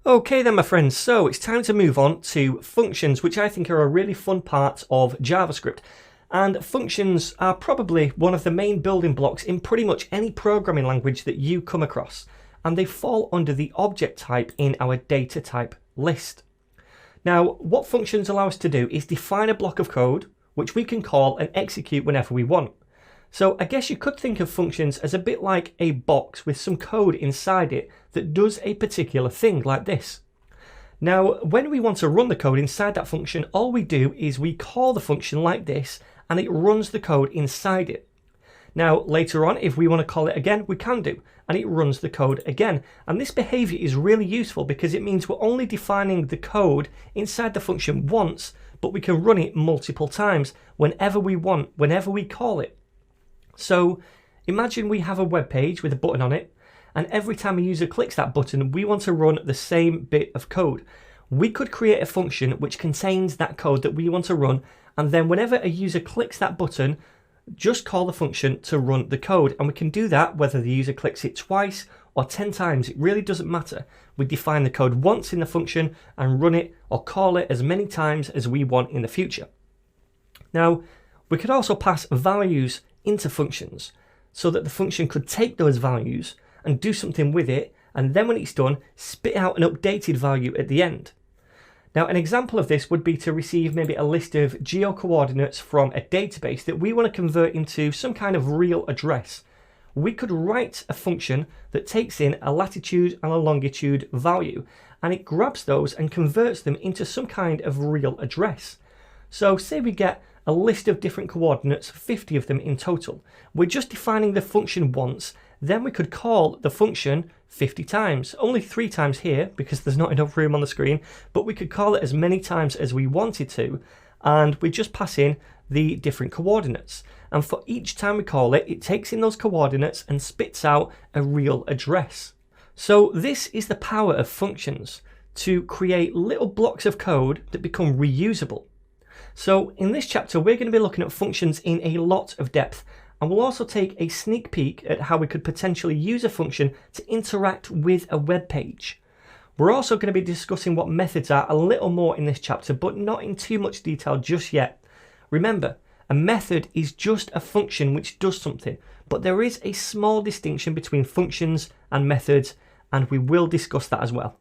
Okay then my friends, so it's time to move on to functions, which I think are a really fun part of JavaScript. And functions are probably one of the main building blocks in pretty much any programming language that you come across. And they fall under the object type in our data type list. Now, what functions allow us to do is define a block of code, which we can call and execute whenever we want. So I guess you could think of functions as a bit like a box with some code inside it that does a particular thing like this. Now, when we want to run the code inside that function, all we do is we call the function like this and it runs the code inside it. Now, later on, if we want to call it again, we can do, and it runs the code again. And this behavior is really useful because it means we're only defining the code inside the function once, but we can run it multiple times whenever we want, whenever we call it. So imagine we have a web page with a button on it, and every time a user clicks that button, we want to run the same bit of code. We could create a function which contains that code that we want to run, and then whenever a user clicks that button, just call the function to run the code. And we can do that whether the user clicks it twice or 10 times, it really doesn't matter. We define the code once in the function and run it or call it as many times as we want in the future. Now, we could also pass values into functions so that the function could take those values and do something with it, and then when it's done, spit out an updated value at the end. Now, an example of this would be to receive maybe a list of geo coordinates from a database that we want to convert into some kind of real address. We could write a function that takes in a latitude and a longitude value, and it grabs those and converts them into some kind of real address. So say we get a list of different coordinates, 50 of them in total. We're just defining the function once, then we could call the function 50 times. Only 3 times here because there's not enough room on the screen, but we could call it as many times as we wanted to, and we just pass in the different coordinates. And for each time we call it, it takes in those coordinates and spits out a real address. So this is the power of functions, to create little blocks of code that become reusable. So in this chapter, we're going to be looking at functions in a lot of depth, and we'll also take a sneak peek at how we could potentially use a function to interact with a web page. We're also going to be discussing what methods are a little more in this chapter, but not in too much detail just yet. Remember, a method is just a function which does something, but there is a small distinction between functions and methods, and we will discuss that as well.